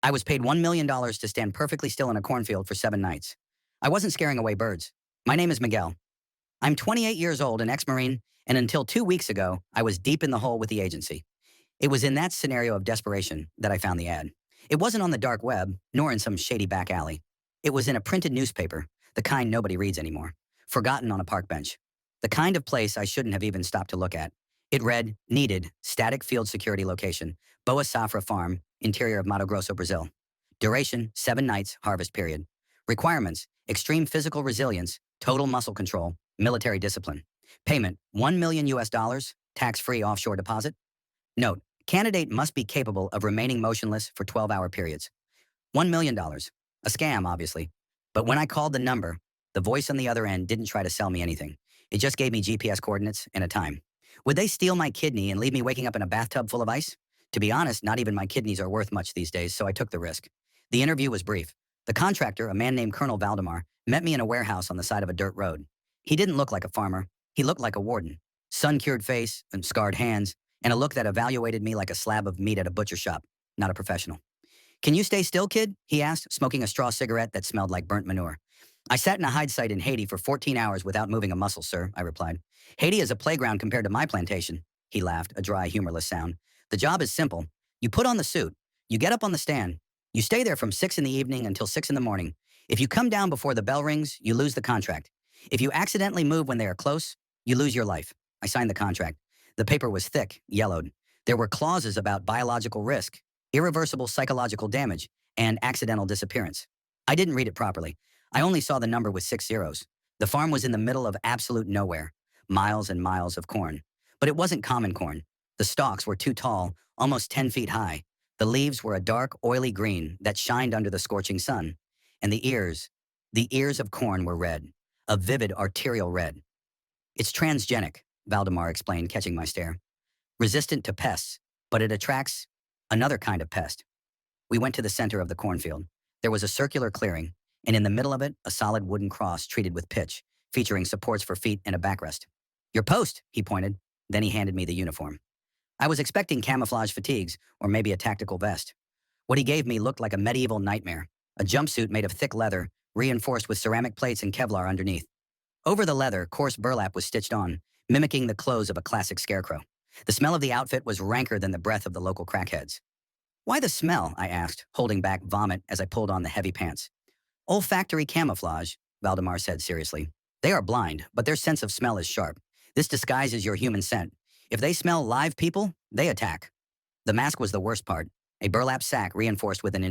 I was paid $1 million to stand perfectly still in a cornfield for 7 nights. I wasn't scaring away birds. My name is Miguel. I'm 28 years old, an ex-Marine, and until 2 weeks ago, I was deep in the hole with the agency. It was in that scenario of desperation that I found the ad. It wasn't on the dark web, nor in some shady back alley. It was in a printed newspaper, the kind nobody reads anymore, forgotten on a park bench. The kind of place I shouldn't have even stopped to look at. It read, needed, static field security location, Boa Safra Farm, interior of Mato Grosso, Brazil. Duration, 7 nights, harvest period. Requirements, extreme physical resilience, total muscle control, military discipline. Payment, 1 million US dollars, tax-free offshore deposit. Note, candidate must be capable of remaining motionless for 12-hour periods. $1 million. A scam, obviously. But when I called the number, the voice on the other end didn't try to sell me anything. It just gave me GPS coordinates and a time. Would they steal my kidney and leave me waking up in a bathtub full of ice? To be honest, not even my kidneys are worth much these days, so I took the risk. The interview was brief. The contractor, a man named Colonel Valdemar, met me in a warehouse on the side of a dirt road. He didn't look like a farmer. He looked like a warden. Sun-cured face and scarred hands, and a look that evaluated me like a slab of meat at a butcher shop. Not a professional. Can you stay still, kid? He asked, smoking a straw cigarette that smelled like burnt manure. I sat in a hide site in Haiti for 14 hours without moving a muscle, sir, I replied. Haiti is a playground compared to my plantation. He laughed, a dry, humorless sound. The job is simple. You put on the suit. You get up on the stand. You stay there from 6 in the evening until 6 in the morning. If you come down before the bell rings, you lose the contract. If you accidentally move when they are close, you lose your life. I signed the contract. The paper was thick, yellowed. There were clauses about biological risk, irreversible psychological damage, and accidental disappearance. I didn't read it properly. I only saw the number with 6 zeros. The farm was in the middle of absolute nowhere, miles and miles of corn. But it wasn't common corn. The stalks were too tall, almost 10 feet high. The leaves were a dark, oily green that shined under the scorching sun. And the ears of corn were red, a vivid arterial red. It's transgenic, Valdemar explained, catching my stare. Resistant to pests, but it attracts another kind of pest. We went to the center of the cornfield. There was a circular clearing, and in the middle of it, a solid wooden cross treated with pitch, featuring supports for feet and a backrest. Your post, he pointed. Then he handed me the uniform. I was expecting camouflage fatigues or maybe a tactical vest. What he gave me looked like a medieval nightmare, a jumpsuit made of thick leather, reinforced with ceramic plates and Kevlar underneath. Over the leather, coarse burlap was stitched on, mimicking the clothes of a classic scarecrow. The smell of the outfit was ranker than the breath of the local crackheads. Why the smell? I asked, holding back vomit as I pulled on the heavy pants. Olfactory camouflage, Valdemar said seriously. They are blind, but their sense of smell is sharp. This disguises your human scent. If they smell live people, they attack. The mask was the worst part, a burlap sack reinforced with an